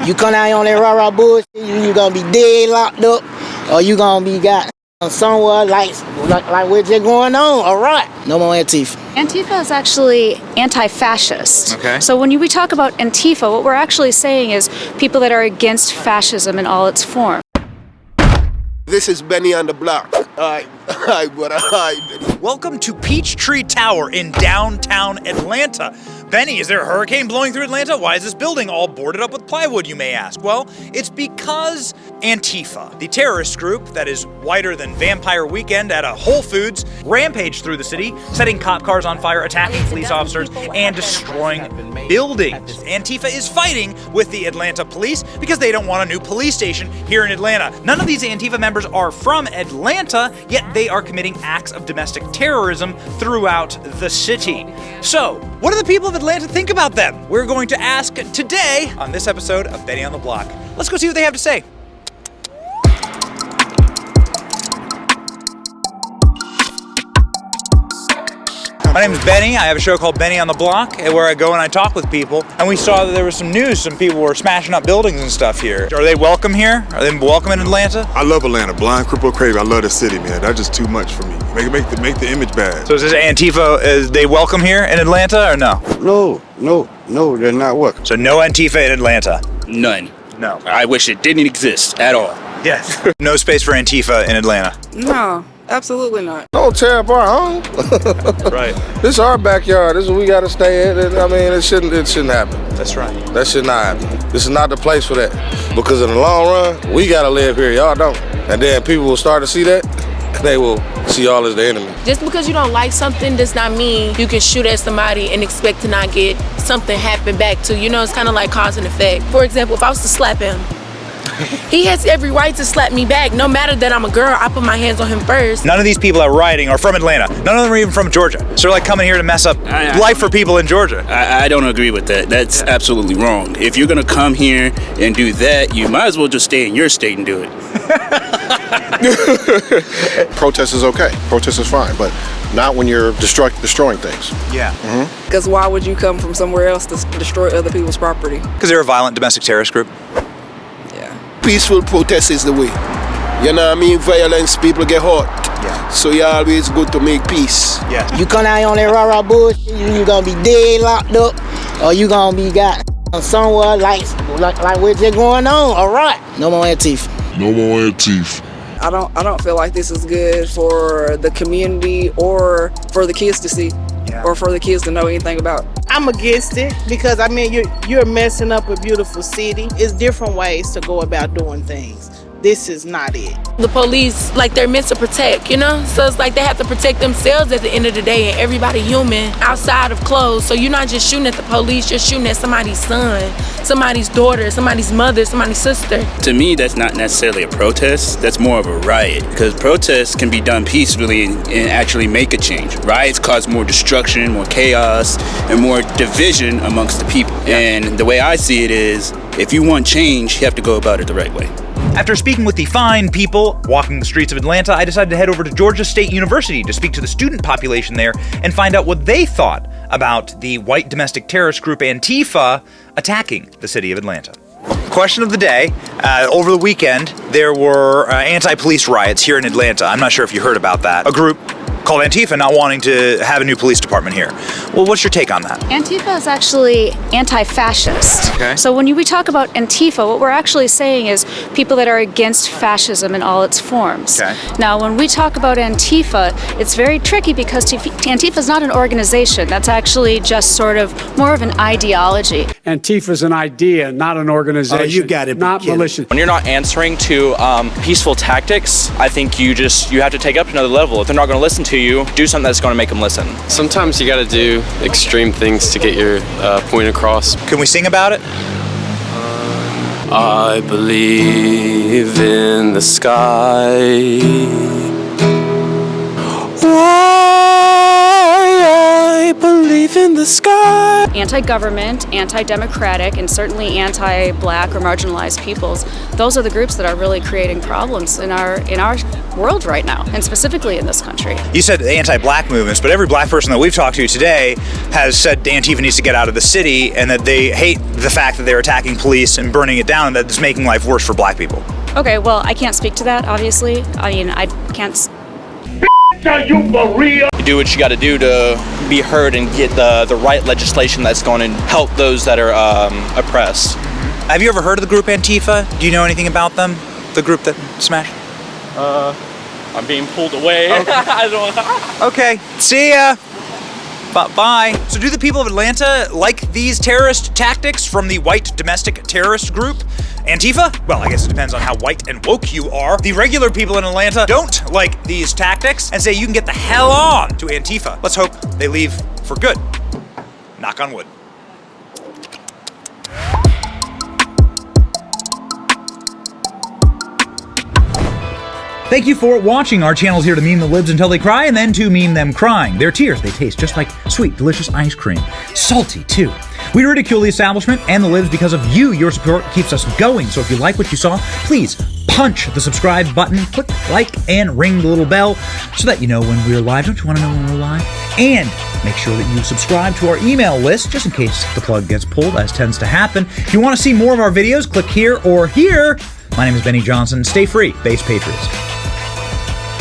You come out here on that rah-rah bullshit, you gonna be dead locked up, or you gonna be got somewhere like what's just going on. All right, no more Antifa. Antifa is actually anti-fascist. Okay. So when we talk about Antifa, what we're actually saying is people that are against fascism in all its forms. This is Benny on the block. Hi, brother. Hi, Benny. Welcome to Peachtree Tower in downtown Atlanta. Benny, is there a hurricane blowing through Atlanta? Why is this building all boarded up with plywood, you may ask? Well, it's because Antifa, the terrorist group that is whiter than Vampire Weekend at a Whole Foods, rampaged through the city, setting cop cars on fire, attacking police officers, and destroying buildings. Antifa is fighting with the Atlanta police because they don't want a new police station here in Atlanta. None of these Antifa members are from Atlanta, yet they are committing acts of domestic terrorism throughout the city. So, what do the people of Atlanta think about them? We're going to ask today on this episode of Benny on the Block. Let's go see what they have to say. My name is Benny. I have a show called Benny on the Block where I go and I talk with people. And we saw that there was some news. Some people were smashing up buildings and stuff here. Are they welcome here? Are they welcome in Atlanta? I love Atlanta. Blind, crippled, crazy. I love the city, man. That's just too much for me. Make the image bad. So is this Antifa, is they welcome here in Atlanta or no? No, they're not welcome. So no Antifa in Atlanta? None. No. I wish it didn't exist at all. Yes. No space for Antifa in Atlanta? No, absolutely not. Don't tear up our home. Right. This is our backyard. This is where we gotta stay in. I mean, it shouldn't happen. That's right. That should not happen. This is not the place for that. Because in the long run, we gotta live here. Y'all don't. And then people will start to see that, and they will see y'all as the enemy. Just because you don't like something does not mean you can shoot at somebody and expect to not get something happen back to you. You know, it's kind of like cause and effect. For example, if I was to slap him, he has every right to slap me back. No matter that I'm a girl, I put my hands on him first. None of these people are rioting are from Atlanta. None of them are even from Georgia. So they're like coming here to mess up life for people in Georgia. I don't agree with that. That's absolutely wrong. If you're gonna come here and do that, you might as well just stay in your state and do it. Protest is okay. Protest is fine, but not when you're destroying things. Yeah. Because why would you come from somewhere else to destroy other people's property? Because they're a violent domestic terrorist group. Peaceful protest is the way. You know what I mean? Violence, people get hurt. Yeah. So you always good to make peace. Yeah. You come out here on that rah-rah bullshit, you gonna be dead locked up, or you gonna be got somewhere like what's just going on. All right, no more Antifa. No more Antifa. I don't feel like this is good for the community or for the kids to see. Yeah. Or for the kids to know anything about. I'm against it because I mean you're messing up a beautiful city. It's different ways to go about doing things. This is not it. The police, like, they're meant to protect, you know? So it's like they have to protect themselves at the end of the day, and everybody human outside of clothes. So you're not just shooting at the police, you're shooting at somebody's son, somebody's daughter, somebody's mother, somebody's sister. To me, that's not necessarily a protest. That's more of a riot, because protests can be done peacefully and actually make a change. Riots cause more destruction, more chaos, and more division amongst the people. And the way I see it is, if you want change, you have to go about it the right way. After speaking with the fine people walking the streets of Atlanta, I decided to head over to Georgia State University to speak to the student population there and find out what they thought about the white domestic terrorist group Antifa attacking the city of Atlanta. Question of the day. Over the weekend, there were anti-police riots here in Atlanta. I'm not sure if you heard about that. A group called Antifa not wanting to have a new police department here. Well, what's your take on that? Antifa is actually anti-fascist. Okay. So when we talk about Antifa, what we're actually saying is people that are against fascism in all its forms. Okay. Now, when we talk about Antifa, it's very tricky because Antifa is not an organization. That's actually just sort of more of an ideology. Antifa is an idea, not an organization. Oh, you gotta be not kidding. malicious. When you're not answering to peaceful tactics, I think you have to take it up to another level. If they're not going to listen to you, do something that's going to make them listen. Sometimes you got to do extreme things to get your point across. Can we sing about it? I believe in the sky. Why I believe in the sky. Anti-government, anti-democratic, and certainly anti-black or marginalized peoples. Those are the groups that are really creating problems in our world right now, and specifically in this country. You said anti-black movements, but every black person that we've talked to today has said Antifa needs to get out of the city, and that they hate the fact that they're attacking police and burning it down, and that it's making life worse for black people. Okay, well, I can't speak to that, obviously. I mean, I can't... Are you for real? You do what you got to do to be heard and get the right legislation that's going to help those that are oppressed. Have you ever heard of the group Antifa? Do you know anything about them? The group that smashed? I'm being pulled away. Okay. I don't. Okay, see ya. Bye. So do the people of Atlanta like these terrorist tactics from the white domestic terrorist group, Antifa? Well, I guess it depends on how white and woke you are. The regular people in Atlanta don't like these tactics and say you can get the hell on to Antifa. Let's hope they leave for good. Knock on wood. Thank you for watching. Our channel's here to meme the libs until they cry and then to meme them crying. Their tears, they taste just like sweet, delicious ice cream. Salty, too. We ridicule the establishment and the libs because of you. Your support keeps us going. So if you like what you saw, please punch the subscribe button, click like, and ring the little bell so that you know when we're live. Don't you want to know when we're live? And make sure that you subscribe to our email list just in case the plug gets pulled, as tends to happen. If you want to see more of our videos, click here or here. My name is Benny Johnson. Stay free, Base Patriots.